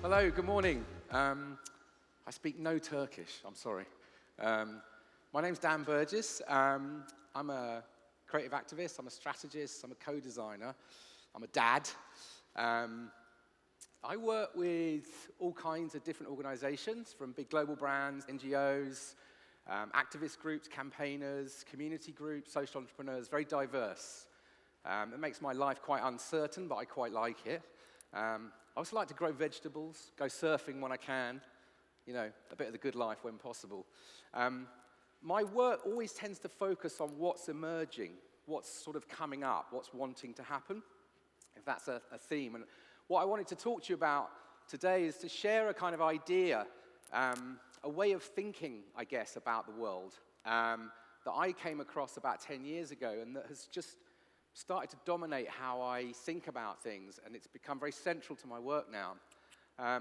Hello, good morning. I speak no Turkish, I'm sorry. My name's Dan Burgess. I'm a creative activist, I'm a strategist, I'm a co-designer, I'm a dad. I work with all kinds of different organizations, from big global brands, NGOs, activist groups, campaigners, community groups, social entrepreneurs, very diverse. It makes my life quite uncertain, but I quite like it. I also like to grow vegetables, go surfing when I can, you know, a bit of the good life when possible. My work always tends to focus on what's emerging, what's sort of coming up, what's wanting to happen, if that's a theme. And what I wanted to talk to you about today is to share a kind of idea, a way of thinking, I guess, about the world that I came across about 10 years ago and that has just started to dominate how I think about things, and it's become very central to my work now.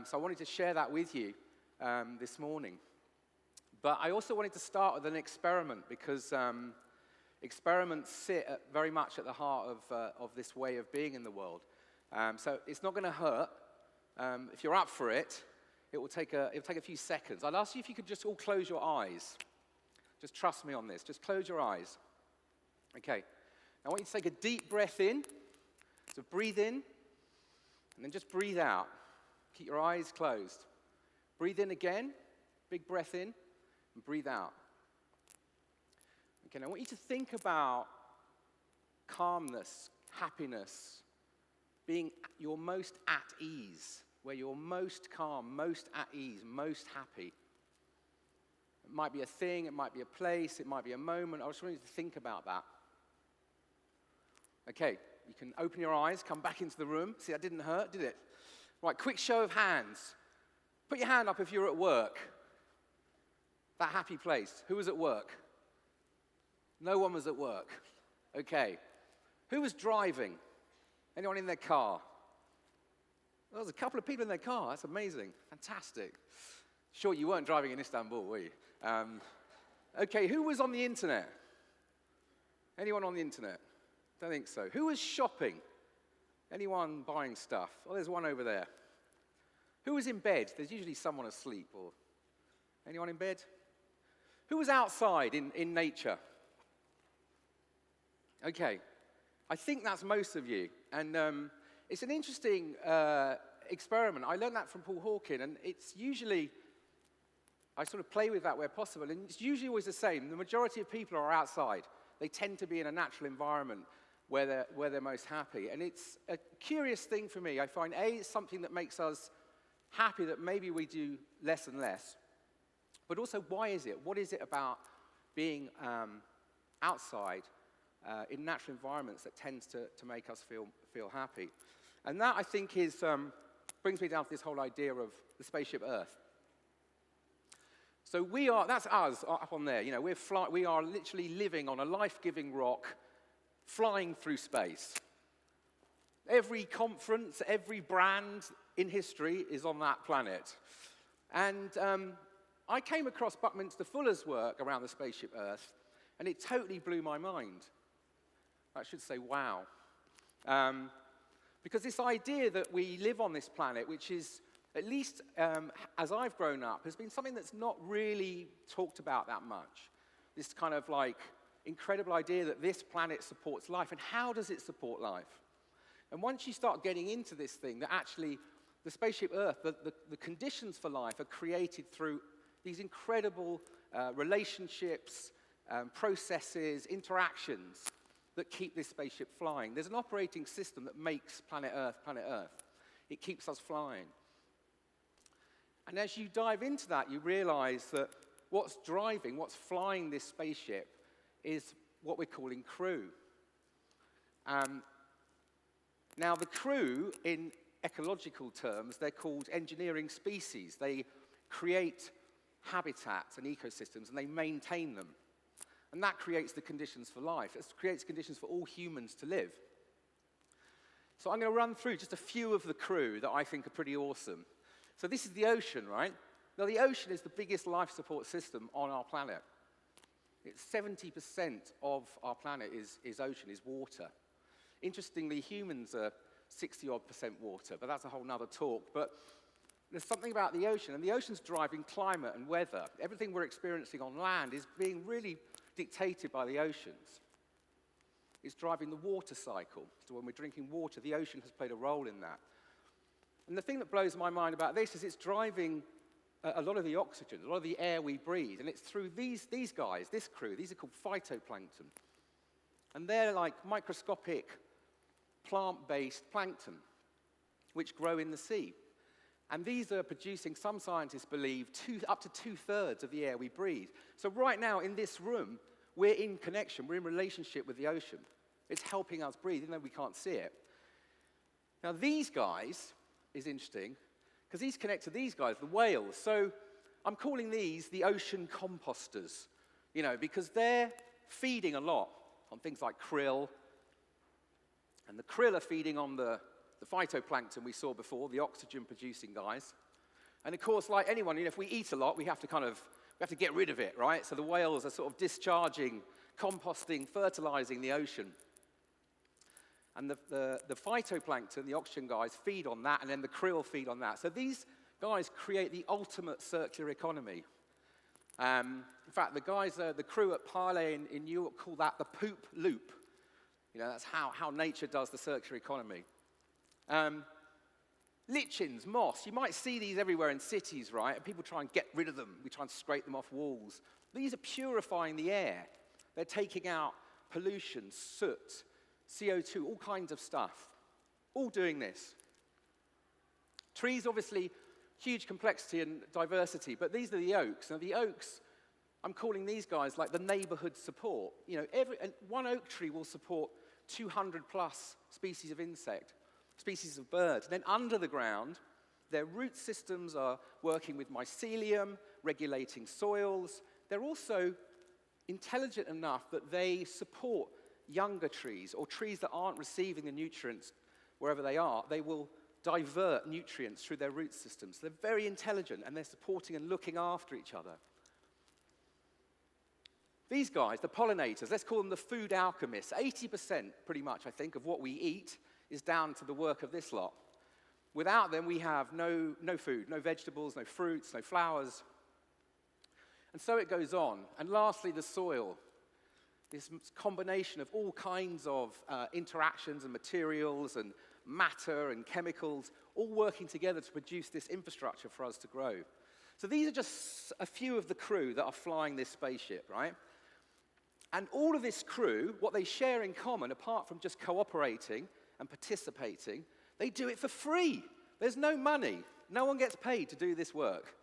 So I wanted to share that with you this morning. But I also wanted to start with an experiment, because experiments sit very much at the heart of this way of being in the world. So it's not going to hurt. If you're up for it, it'll take a few seconds. I'd ask you if you could just all close your eyes. Just trust me on this. Just close your eyes. Okay. Now, I want you to take a deep breath in. So breathe in, and then just breathe out. Keep your eyes closed. Breathe in again, big breath in, and breathe out. Okay, now I want you to think about calmness, happiness, being your most at ease, where you're most calm, most at ease, most happy. It might be a thing, it might be a place, it might be a moment. I just want you to think about that. Okay, you can open your eyes, come back into the room. See, that didn't hurt, did it? Right, quick show of hands. Put your hand up if you're at work. That happy place. Who was at work? No one was at work. Okay. Who was driving? Anyone in their car? There was a couple of people in their car. That's amazing. Fantastic. Sure, you weren't driving in Istanbul, were you? Okay, who was on the internet? Anyone on the internet? Don't think so. Who was shopping? Anyone buying stuff? Oh, there's one over there. Who was in bed? There's usually someone asleep. Or anyone in bed? Who was outside in nature? Okay. I think that's most of you. And it's an interesting experiment. I learned that from Paul Hawken, and it's usually, I sort of play with that where possible, and it's usually always the same. The majority of people are outside. They tend to be in a natural environment where they're most happy. And it's a curious thing for me. I find, A, it's something that makes us happy that maybe we do less and less. But also, why is it? What is it about being outside in natural environments that tends to make us feel happy? And that, I think, brings me down to this whole idea of the spaceship Earth. So that's us up on there. You know, we are literally living on a life-giving rock, flying through space. Every conference, every brand in history is on that planet. And I came across Buckminster Fuller's work around the spaceship Earth, and it totally blew my mind. I should say, wow. Because this idea that we live on this planet, which is, at least as I've grown up, has been something that's not really talked about that much. This kind of like incredible idea that this planet supports life, and how does it support life? And once you start getting into this thing, that actually the spaceship Earth, the conditions for life are created through these incredible relationships, processes, interactions that keep this spaceship flying. There's an operating system that makes planet Earth. It keeps us flying. And as you dive into that, you realize that what's flying this spaceship is what we're calling crew. Now, the crew, in ecological terms, they're called engineering species. They create habitats and ecosystems, and they maintain them. And that creates the conditions for life. It creates conditions for all humans to live. So I'm going to run through just a few of the crew that I think are pretty awesome. So this is the ocean, right? Now, the ocean is the biggest life support system on our planet. It's 70% of our planet is ocean, is water. Interestingly, humans are 60-odd% water, but that's a whole nother talk. But There's something about the ocean, and the ocean's driving climate and weather. Everything we're experiencing on land is being really dictated by the oceans. It's driving the water cycle. So when we're drinking water, the ocean has played a role in that. And the thing that blows my mind about this is it's driving a lot of the oxygen, a lot of the air we breathe, and it's through these guys, this crew. These are called phytoplankton. And they're like microscopic plant-based plankton, which grow in the sea. And these are producing, some scientists believe, up to 2/3 of the air we breathe. So right now in this room, we're in connection, we're in relationship with the ocean. It's helping us breathe, even though we can't see it. Now these guys is interesting, because these connect to these guys, the whales. So I'm calling these the ocean composters, because they're feeding a lot on things like krill, and the krill are feeding on the phytoplankton we saw before, the oxygen-producing guys. And of course, like anyone, if we eat a lot, we have to get rid of it, right? So the whales are sort of discharging, composting, fertilizing the ocean. And the phytoplankton, the oxygen guys, feed on that, and then the krill feed on that. So these guys create the ultimate circular economy. In fact, the crew at Parley in New York call that the poop loop. That's how nature does the circular economy. Lichens, moss, you might see these everywhere in cities, right? And people try and get rid of them. We try and scrape them off walls. These are purifying the air. They're taking out pollution, soot, CO2, all kinds of stuff. All doing this. Trees, obviously, huge complexity and diversity, but these are the oaks. Now, the oaks, I'm calling these guys like the neighborhood support. One oak tree will support 200 plus species of insect, species of birds. And then under the ground, their root systems are working with mycelium, regulating soils. They're also intelligent enough that they support younger trees or trees that aren't receiving the nutrients wherever they are. They will divert nutrients through their root systems. They're very intelligent, and they're supporting and looking after each other. These guys, the pollinators, let's call them the food alchemists. 80%, pretty much, I think, of what we eat is down to the work of this lot. Without them, we have no food, no vegetables, no fruits, no flowers. And so it goes on. And lastly, the soil. This combination of all kinds of interactions and materials and matter and chemicals, all working together to produce this infrastructure for us to grow. So these are just a few of the crew that are flying this spaceship, right? And all of this crew, what they share in common, apart from just cooperating and participating, they do it for free. There's no money. No one gets paid to do this work,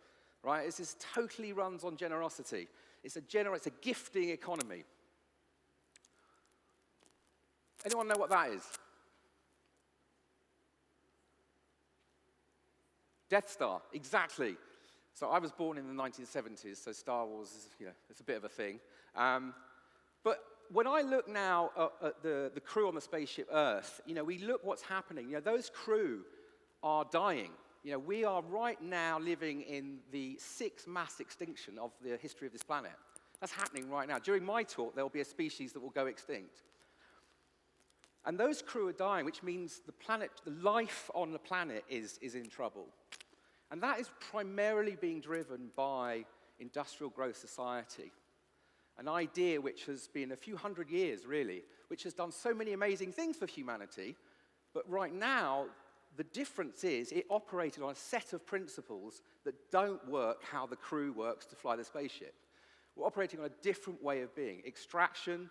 right? This totally runs on generosity. It's a gifting economy. Anyone know what that is? Death Star, exactly. So I was born in the 1970s, so Star Wars is, it's a bit of a thing. But when I look now at the crew on the spaceship Earth, we look what's happening. Those crew are dying. We are right now living in the 6th mass extinction of the history of this planet. That's happening right now. During my talk, there will be a species that will go extinct. And those crew are dying, which means the life on the planet is in trouble. And that is primarily being driven by industrial growth society. An idea which has been a few hundred years, really, which has done so many amazing things for humanity. But right now, the difference is it operated on a set of principles that don't work how the crew works to fly the spaceship. We're operating on a different way of being. Extraction,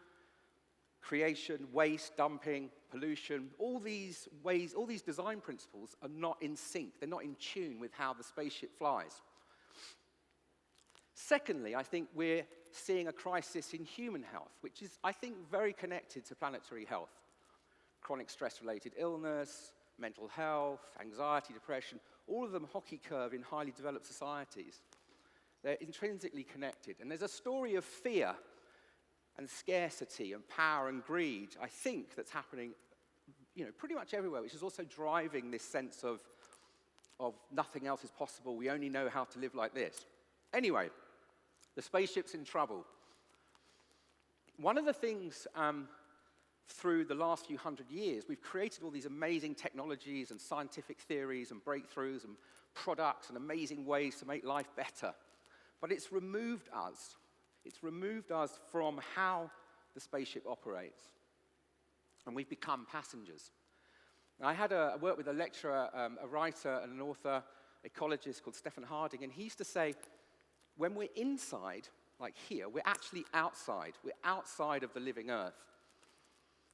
creation, waste, dumping, pollution, all these ways, all these design principles are not in sync. They're not in tune with how the spaceship flies. Secondly, I think we're seeing a crisis in human health, which is, I think, very connected to planetary health. Chronic stress-related illness, mental health, anxiety, depression, all of them hockey curve in highly developed societies. They're intrinsically connected. And there's a story of fear and scarcity and power and greed, I think, that's happening pretty much everywhere, which is also driving this sense of nothing else is possible. We only know how to live like this. Anyway, the spaceship's in trouble. One of the things through the last few hundred years, we've created all these amazing technologies and scientific theories and breakthroughs and products and amazing ways to make life better. But it's removed us. It's removed us from how the spaceship operates. And we've become passengers. Now, I worked with a lecturer, a writer and an author, ecologist called Stephen Harding, and he used to say, when we're inside, like here, we're actually outside. We're outside of the living Earth.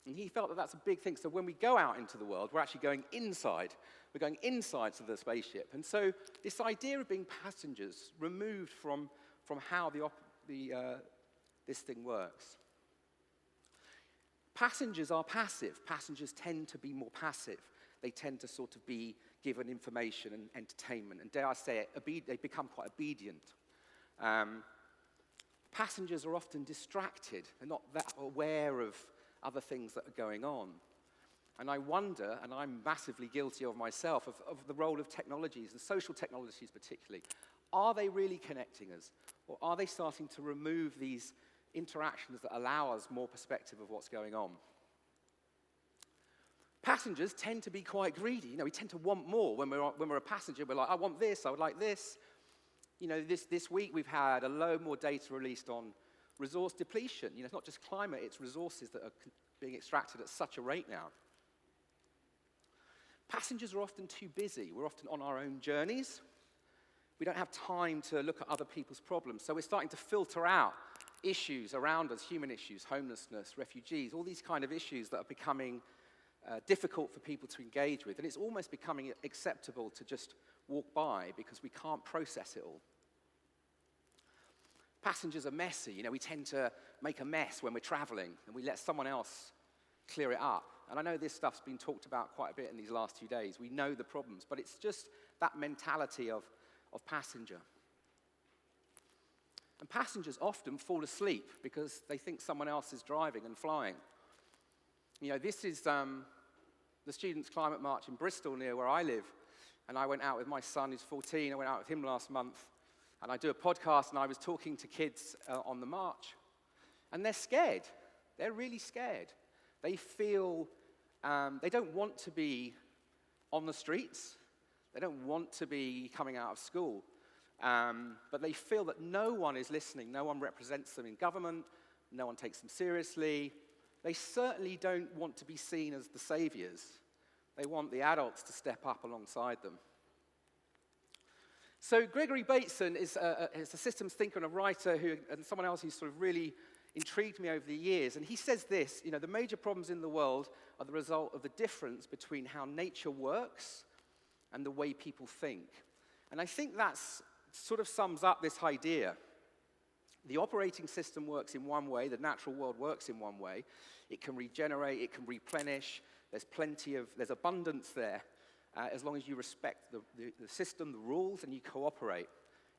And he felt that that's a big thing. So when we go out into the world, we're actually going inside. We're going inside to the spaceship. And so this idea of being passengers removed from how this thing works. Passengers are passive. Passengers tend to be more passive. They tend to sort of be given information and entertainment. And dare I say it, they become quite obedient. Passengers are often distracted. They're not that aware of other things that are going on. And I wonder, and I'm massively guilty of myself, of the role of technologies, and social technologies particularly. Are they really connecting us? Or are they starting to remove these interactions that allow us more perspective of what's going on? Passengers tend to be quite greedy. You know, we tend to want more. When we're a passenger, we're like, I want this, I would like this. You know, this week we've had a load more data released on resource depletion. You know, it's not just climate, it's resources that are being extracted at such a rate now. Passengers are often too busy. We're often on our own journeys. We don't have time to look at other people's problems. So we're starting to filter out issues around us, human issues, homelessness, refugees, all these kind of issues that are becoming difficult for people to engage with. And it's almost becoming acceptable to just walk by because we can't process it all. Passengers are messy. You know, we tend to make a mess when we're traveling, and we let someone else clear it up. And I know this stuff's been talked about quite a bit in these last few days. We know the problems, but it's just that mentality of passenger. And passengers often fall asleep because they think someone else is driving and flying. You know, this is the Students' Climate March in Bristol, near where I live. And I went out with my son, who's 14. I went out with him last month. And I do a podcast, and I was talking to kids on the march. And they're scared. They're really scared. They feel they don't want to be on the streets. They don't want to be coming out of school. But they feel that no one is listening. No one represents them in government. No one takes them seriously. They certainly don't want to be seen as the saviors. They want the adults to step up alongside them. So Gregory Bateson is a systems thinker and a writer and someone else who's sort of really intrigued me over the years. And he says this, you know, the major problems in the world are the result of the difference between how nature works and the way people think. And I think that sort of sums up this idea. The operating system works in one way, the natural world works in one way. It can regenerate, it can replenish, there's abundance there. As long as you respect the system, the rules, and you cooperate,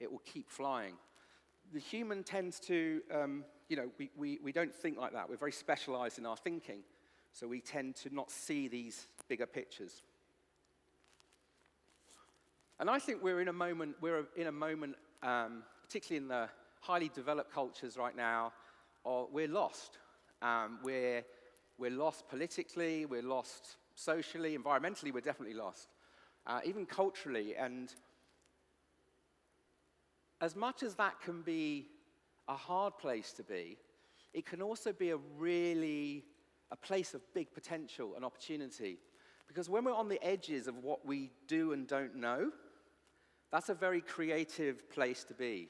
it will keep flying. The human tends to, we don't think like that. We're very specialized in our thinking, so we tend to not see these bigger pictures. And I think we're in a moment, particularly in the highly developed cultures right now, we're lost. We're lost politically, we're lost socially, environmentally, we're definitely lost. Even culturally, and as much as that can be a hard place to be, it can also be a place of big potential and opportunity. Because when we're on the edges of what we do and don't know, that's a very creative place to be.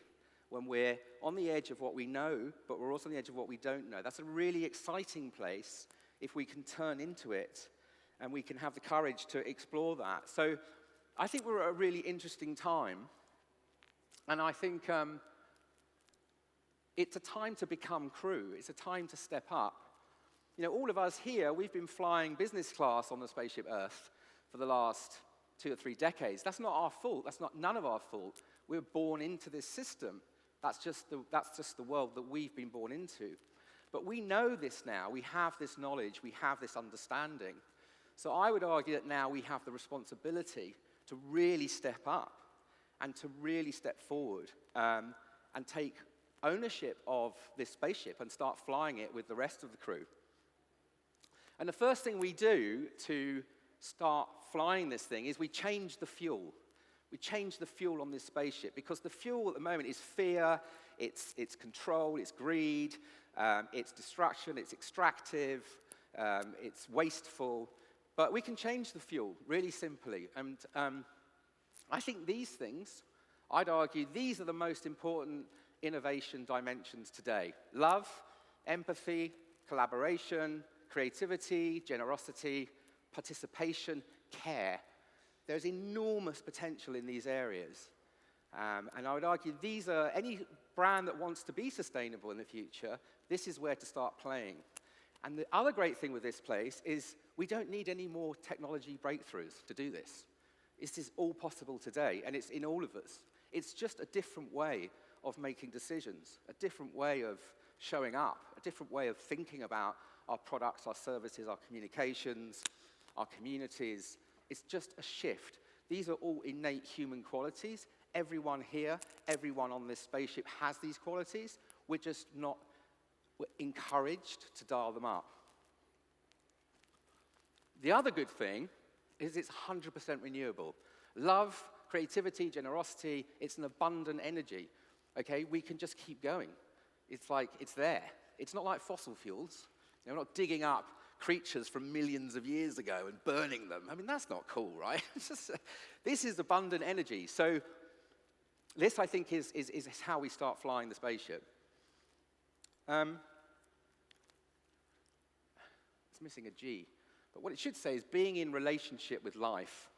When we're on the edge of what we know, but we're also on the edge of what we don't know. That's a really exciting place if we can turn into it and we can have the courage to explore that. So I think we're at a really interesting time. And I think it's a time to become crew. It's a time to step up. You know, all of us here, we've been flying business class on the spaceship Earth for the last 2 or 3 decades. That's not our fault. That's none of our fault. We're born into this system. That's just the world that we've been born into. But we know this now. We have this knowledge. We have this understanding. So I would argue that now we have the responsibility to really step up and to really step forward and take ownership of this spaceship and start flying it with the rest of the crew. And the first thing we do to start flying this thing is we change the fuel. We change the fuel on this spaceship because the fuel at the moment is fear, it's control, it's greed, it's destruction, it's extractive, it's wasteful. But we can change the fuel really simply. And I think these things, I'd argue, these are the most important innovation dimensions today. Love, empathy, collaboration, creativity, generosity, participation, care. There's enormous potential in these areas. And I would argue these are, any brand that wants to be sustainable in the future, this is where to start playing. And the other great thing with this place is we don't need any more technology breakthroughs to do this. This is all possible today, and it's in all of us. It's just a different way of making decisions, a different way of showing up, a different way of thinking about our products, our services, our communications, our communities. It's just a shift. These are all innate human qualities. Everyone here, everyone on this spaceship has these qualities. We're just not encouraged to dial them up. The other good thing is it's 100% renewable. Love, creativity, generosity, it's an abundant energy. Okay, we can just keep going. It's like, it's there. It's not like fossil fuels. We're not digging up creatures from millions of years ago and burning them. I mean, that's not cool, right? This is abundant energy. So this, I think, is how we start flying the spaceship. It's missing a G. But what it should say is being in relationship with life.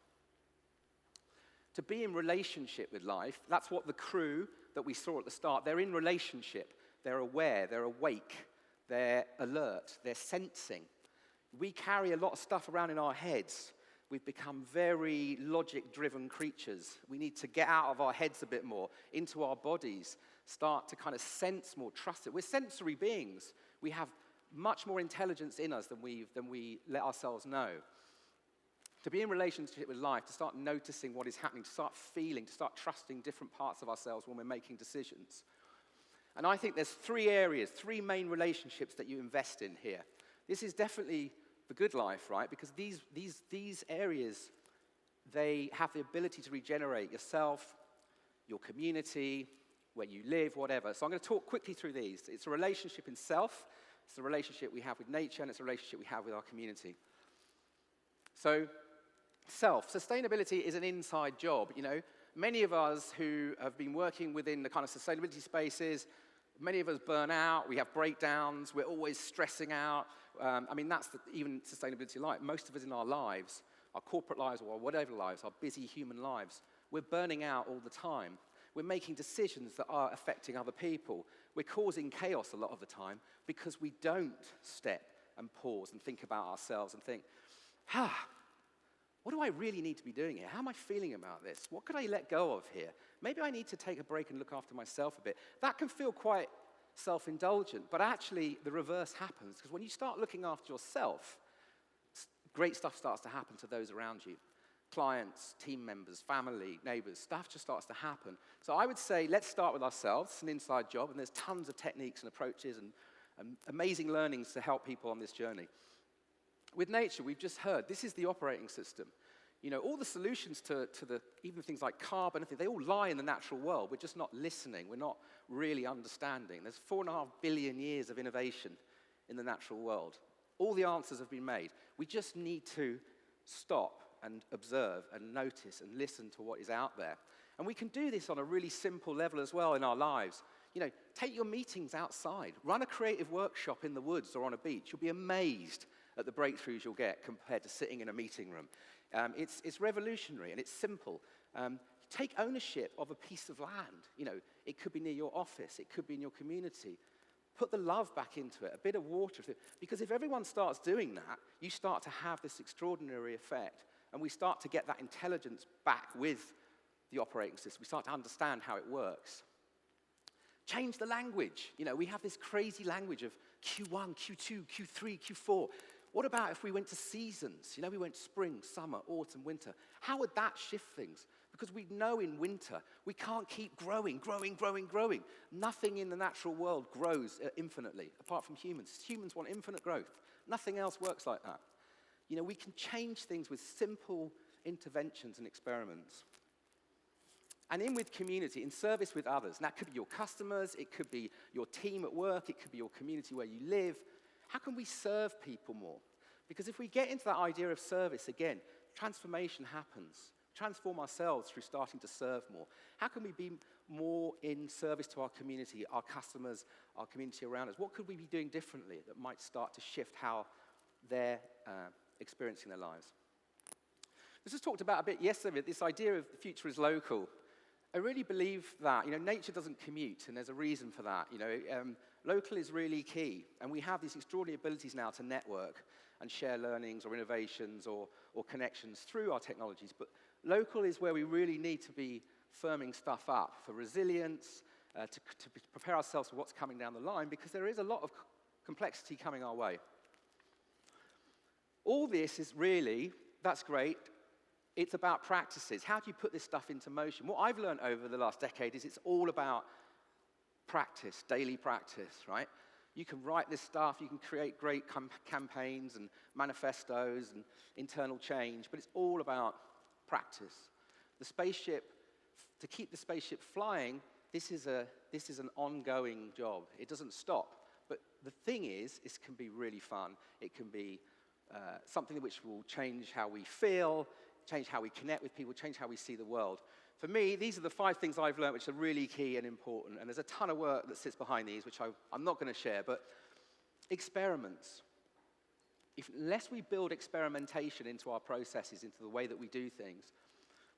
To be in relationship with life, that's what the crew that we saw at the start, they're in relationship. They're aware, they're awake, they're alert, they're sensing. We carry a lot of stuff around in our heads. We've become very logic-driven creatures. We need to get out of our heads a bit more, into our bodies, start to kind of sense more, trust it. We're sensory beings. We have much more intelligence in us than we let ourselves know. To be in relationship with life, to start noticing what is happening, to start feeling, to start trusting different parts of ourselves when we're making decisions. And I think there's three areas, three main relationships that you invest in here. This is definitely the good life, right? Because these areas, they have the ability to regenerate yourself, your community, where you live, whatever. So I'm going to talk quickly through these. It's a relationship in self, it's the relationship we have with nature, and it's a relationship we have with our community. So, self. Sustainability is an inside job, you know. Many of us who have been working within the kind of sustainability spaces, many of us burn out, we have breakdowns, we're always stressing out. I mean, that's even sustainability life. Most of us in our lives, our corporate lives or whatever lives, our busy human lives, we're burning out all the time. We're making decisions that are affecting other people. We're causing chaos a lot of the time because we don't step and pause and think about ourselves and think, what do I really need to be doing here? How am I feeling about this? What could I let go of here? Maybe I need to take a break and look after myself a bit. That can feel quite self-indulgent, but actually the reverse happens, because when you start looking after yourself, great stuff starts to happen to those around you. Clients, team members, family, neighbors, stuff just starts to happen. So I would say let's start with ourselves. It's an inside job, and there's tons of techniques and approaches and amazing learnings to help people on this journey. With nature, we've just heard, this is the operating system. You know, all the solutions to even things like carbon, they all lie in the natural world. We're just not listening. We're not really understanding. There's 4.5 billion years of innovation in the natural world. All the answers have been made. We just need to stop and observe and notice and listen to what is out there. And we can do this on a really simple level as well in our lives. You know, take your meetings outside. Run a creative workshop in the woods or on a beach. You'll be amazed at the breakthroughs you'll get compared to sitting in a meeting room. It's revolutionary and it's simple. Take ownership of a piece of land. You know, it could be near your office. It could be in your community. Put the love back into it, a bit of water. Because if everyone starts doing that, you start to have this extraordinary effect. And we start to get that intelligence back with the operating system. We start to understand how it works. Change the language. You know, we have this crazy language of Q1, Q2, Q3, Q4. What about if we went to seasons? You know, we went spring, summer, autumn, winter. How would that shift things? Because we know in winter, we can't keep growing. Nothing in the natural world grows infinitely, apart from humans. Humans want infinite growth. Nothing else works like that. You know, we can change things with simple interventions and experiments. And in with community, in service with others. And that could be your customers, it could be your team at work, it could be your community where you live. How can we serve people more? Because if we get into that idea of service, again, transformation happens. Transform ourselves through starting to serve more. How can we be more in service to our community, our customers, our community around us? What could we be doing differently that might start to shift how they're experiencing their lives? This was talked about a bit yesterday, this idea of the future is local. I really believe that, nature doesn't commute, and there's a reason for that. Local is really key, and we have these extraordinary abilities now to network and share learnings or innovations or connections through our technologies. But local is where we really need to be firming stuff up for resilience, to prepare ourselves for what's coming down the line, because there is a lot of complexity coming our way. All this is really, that's great. It's about practices. How do you put this stuff into motion? What I've learned over the last decade is it's all about practice, daily practice, right? You can write this stuff, you can create great campaigns and manifestos and internal change, but it's all about practice. The spaceship, to keep the spaceship flying, this is an ongoing job. It doesn't stop. But the thing is, it can be really fun. It can be something which will change how we feel, change how we connect with people, change how we see the world. For me, these are the 5 things I've learned which are really key and important, and there's a ton of work that sits behind these, which I'm not going to share, but experiments. Unless we build experimentation into our processes, into the way that we do things,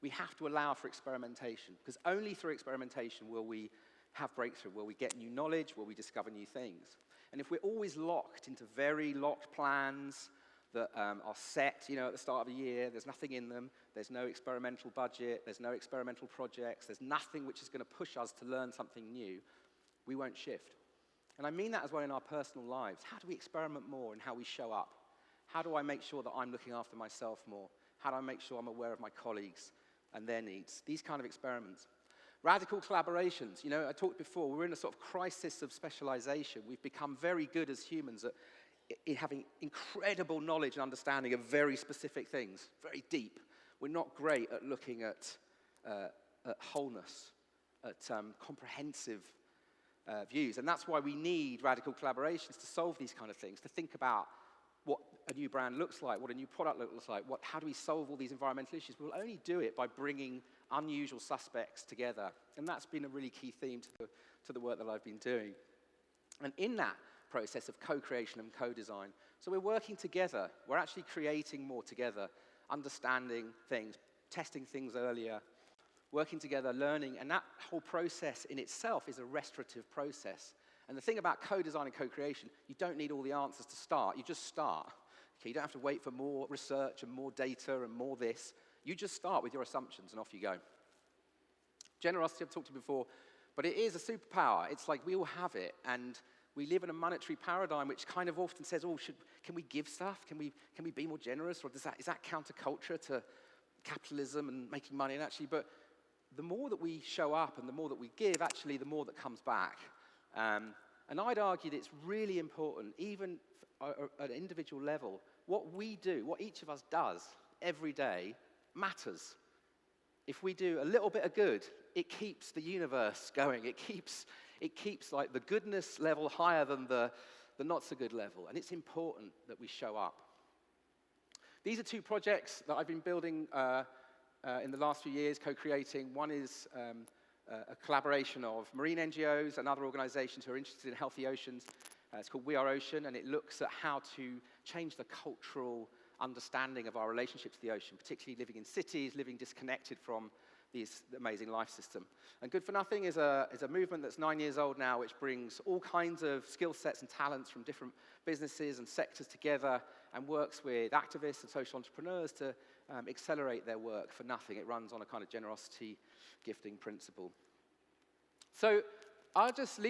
we have to allow for experimentation, because only through experimentation will we have breakthrough, will we get new knowledge, will we discover new things. And if we're always locked into very locked plans, that are set, at the start of the year, there's nothing in them, there's no experimental budget, there's no experimental projects, there's nothing which is going to push us to learn something new, we won't shift. And I mean that as well in our personal lives. How do we experiment more in how we show up? How do I make sure that I'm looking after myself more? How do I make sure I'm aware of my colleagues and their needs? These kind of experiments. Radical collaborations. I talked before, we're in a sort of crisis of specialization. We've become very good as humans at having incredible knowledge and understanding of very specific things, very deep. We're not great at looking at wholeness, at comprehensive views. And that's why we need radical collaborations to solve these kind of things, to think about what a new brand looks like, what a new product looks like, how do we solve all these environmental issues. We'll only do it by bringing unusual suspects together. And that's been a really key theme to the work that I've been doing. And in that process of co-creation and co-design. So we're working together. We're actually creating more together, understanding things, testing things earlier, working together, learning, and that whole process in itself is a restorative process. And the thing about co-design and co-creation, you don't need all the answers to start. You just start. Okay, you don't have to wait for more research and more data and more this. You just start with your assumptions and off you go. Generosity, I've talked to before, but it is a superpower. It's like we all have it, and we live in a monetary paradigm which kind of often says, can we give stuff? Can we be more generous? Or is that counterculture to capitalism and making money? And actually, but the more that we show up and the more that we give, actually, the more that comes back. And I'd argue that it's really important, even at an individual level, what we do, what each of us does every day matters. If we do a little bit of good, it keeps the universe going. It keeps like the goodness level higher than the not so good level. And it's important that we show up. These are 2 projects that I've been building in the last few years, co-creating. One is a collaboration of marine NGOs and other organizations who are interested in healthy oceans. It's called We Are Ocean, and it looks at how to change the cultural understanding of our relationship to the ocean, particularly living in cities, living disconnected from this amazing life system. And Good for Nothing is a movement that's 9 years old now, which brings all kinds of skill sets and talents from different businesses and sectors together and works with activists and social entrepreneurs to accelerate their work for nothing. It runs on a kind of generosity gifting principle. So I'll just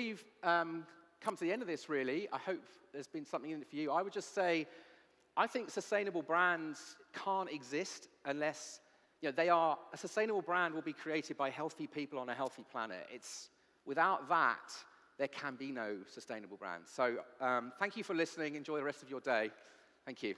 come to the end of this, really. I hope there's been something in it for you. I would just say, I think sustainable brands can't exist unless, a sustainable brand will be created by healthy people on a healthy planet. Without that, there can be no sustainable brand. So thank you for listening. Enjoy the rest of your day. Thank you.